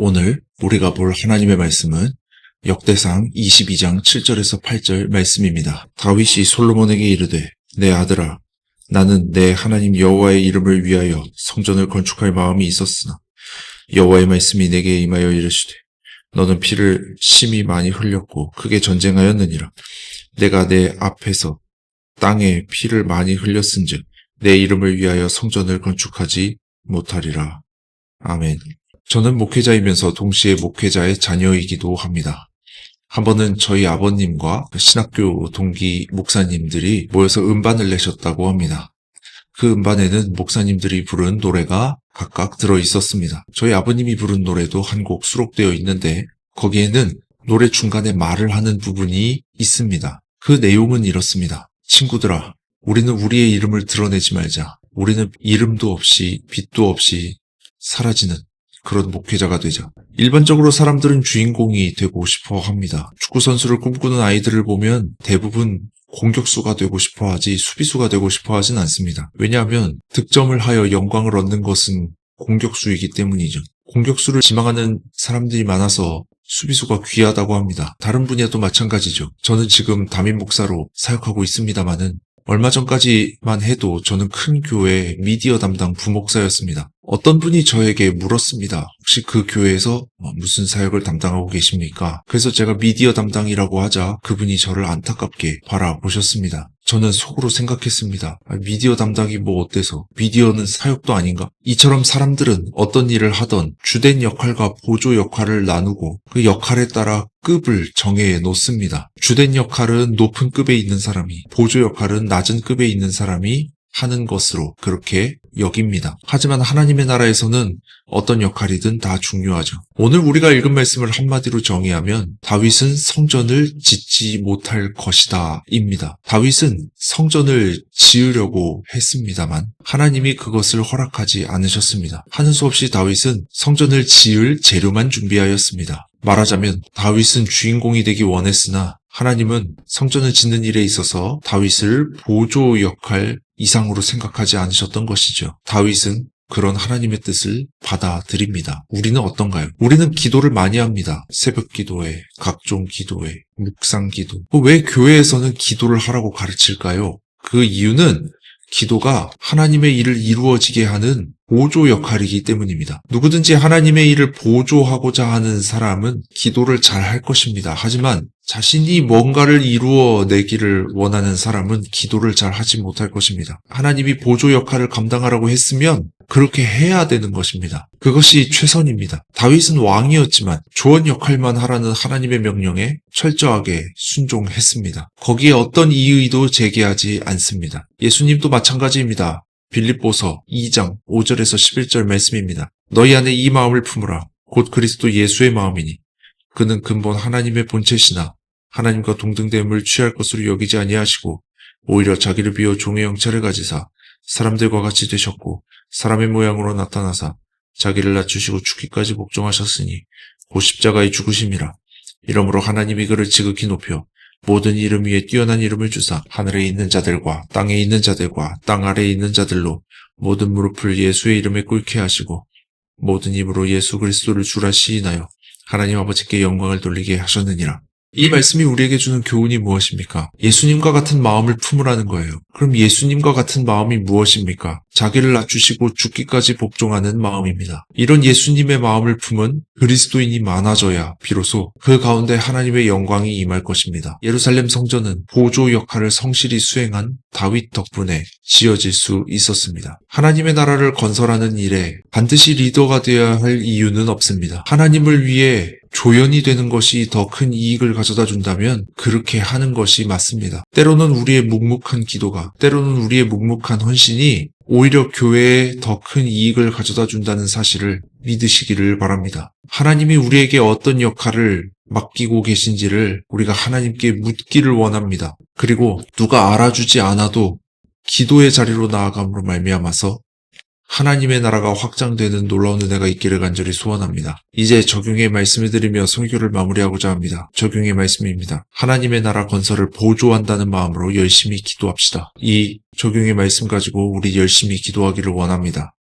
오늘 우리가 볼 하나님의 말씀은 역대상 22장 7절에서 8절 말씀입니다. 다윗이 솔로몬에게 이르되 내 아들아 나는 내 하나님 여호와의 이름을 위하여 성전을 건축할 마음이 있었으나 여호와의 말씀이 내게 임하여 이르시되 너는 피를 심히 많이 흘렸고 크게 전쟁하였느니라. 내가 내 앞에서 땅에 피를 많이 흘렸은즉 내 이름을 위하여 성전을 건축하지 못하리라. 아멘. 저는 목회자이면서 동시에 목회자의 자녀이기도 합니다. 한 번은 저희 아버님과 신학교 동기 목사님들이 모여서 음반을 내셨다고 합니다. 그 음반에는 목사님들이 부른 노래가 각각 들어 있었습니다. 저희 아버님이 부른 노래도 한 곡 수록되어 있는데 거기에는 노래 중간에 말을 하는 부분이 있습니다. 그 내용은 이렇습니다. 친구들아, 우리는 우리의 이름을 드러내지 말자. 우리는 이름도 없이 빛도 없이 사라지는 그런 목회자가 되자. 일반적으로 사람들은 주인공이 되고 싶어 합니다. 축구선수를 꿈꾸는 아이들을 보면 대부분 공격수가 되고 싶어 하지 수비수가 되고 싶어 하진 않습니다. 왜냐하면 득점을 하여 영광을 얻는 것은 공격수이기 때문이죠. 공격수를 지망하는 사람들이 많아서 수비수가 귀하다고 합니다. 다른 분야도 마찬가지죠. 저는 지금 담임 목사로 사역하고 있습니다마는 얼마 전까지만 해도 저는 큰 교회 미디어 담당 부목사였습니다. 어떤 분이 저에게 물었습니다. 혹시 그 교회에서 무슨 사역을 담당하고 계십니까? 그래서 제가 미디어 담당이라고 하자 그분이 저를 안타깝게 바라보셨습니다. 저는 속으로 생각했습니다. 미디어 담당이 뭐 어때서? 미디어는 사역도 아닌가? 이처럼 사람들은 어떤 일을 하던 주된 역할과 보조 역할을 나누고 그 역할에 따라 급을 정해 놓습니다. 주된 역할은 높은 급에 있는 사람이, 보조 역할은 낮은 급에 있는 사람이 하는 것으로 그렇게 여깁니다. 하지만 하나님의 나라에서는 어떤 역할이든 다 중요하죠. 오늘 우리가 읽은 말씀을 한마디로 정의하면 다윗은 성전을 짓지 못할 것이다 입니다. 다윗은 성전을 지으려고 했습니다만 하나님이 그것을 허락하지 않으셨습니다. 하는 수 없이 다윗은 성전을 지을 재료만 준비하였습니다. 말하자면 다윗은 주인공이 되기 원했으나 하나님은 성전을 짓는 일에 있어서 다윗을 보조 역할 이상으로 생각하지 않으셨던 것이죠. 다윗은 그런 하나님의 뜻을 받아들입니다. 우리는 어떤가요? 우리는 기도를 많이 합니다. 새벽 기도회, 각종 기도회, 묵상 기도. 왜 교회에서는 기도를 하라고 가르칠까요? 그 이유는 기도가 하나님의 일을 이루어지게 하는 보조 역할이기 때문입니다. 누구든지 하나님의 일을 보조하고자 하는 사람은 기도를 잘 할 것입니다. 하지만 자신이 뭔가를 이루어내기를 원하는 사람은 기도를 잘 하지 못할 것입니다. 하나님이 보조 역할을 감당하라고 했으면 그렇게 해야 되는 것입니다. 그것이 최선입니다. 다윗은 왕이었지만 조언 역할만 하라는 하나님의 명령에 철저하게 순종했습니다. 거기에 어떤 이의도 제기하지 않습니다. 예수님도 마찬가지입니다. 빌립보서 2장 5절에서 11절 말씀입니다. 너희 안에 이 마음을 품으라. 곧 그리스도 예수의 마음이니 그는 근본 하나님의 본체시나 하나님과 동등됨을 취할 것으로 여기지 아니하시고 오히려 자기를 비워 종의 형체를 가지사 사람들과 같이 되셨고 사람의 모양으로 나타나사 자기를 낮추시고 죽기까지 복종하셨으니 곧 십자가의 죽으심이라. 이러므로 하나님이 그를 지극히 높여 모든 이름 위에 뛰어난 이름을 주사 하늘에 있는 자들과 땅에 있는 자들과 땅 아래에 있는 자들로 모든 무릎을 예수의 이름에 꿇게 하시고 모든 입으로 예수 그리스도를 주라 시인하여 하나님 아버지께 영광을 돌리게 하셨느니라. 이 말씀이 우리에게 주는 교훈이 무엇입니까? 예수님과 같은 마음을 품으라는 거예요. 그럼 예수님과 같은 마음이 무엇입니까? 자기를 낮추시고 죽기까지 복종하는 마음입니다. 이런 예수님의 마음을 품은 그리스도인이 많아져야 비로소 그 가운데 하나님의 영광이 임할 것입니다. 예루살렘 성전은 보조 역할을 성실히 수행한 다윗 덕분에 지어질 수 있었습니다. 하나님의 나라를 건설하는 일에 반드시 리더가 되어야 할 이유는 없습니다. 하나님을 위해 조연이 되는 것이 더 큰 이익을 가져다 준다면 그렇게 하는 것이 맞습니다. 때로는 우리의 묵묵한 기도가, 때로는 우리의 묵묵한 헌신이 오히려 교회에 더 큰 이익을 가져다 준다는 사실을 믿으시기를 바랍니다. 하나님이 우리에게 어떤 역할을 맡기고 계신지를 우리가 하나님께 묻기를 원합니다. 그리고 누가 알아주지 않아도 기도의 자리로 나아감으로 말미암아서 하나님의 나라가 확장되는 놀라운 은혜가 있기를 간절히 소원합니다. 이제 적용의 말씀을 드리며 설교를 마무리하고자 합니다. 적용의 말씀입니다. 하나님의 나라 건설을 보조한다는 마음으로 열심히 기도합시다. 이 적용의 말씀 가지고 우리 열심히 기도하기를 원합니다.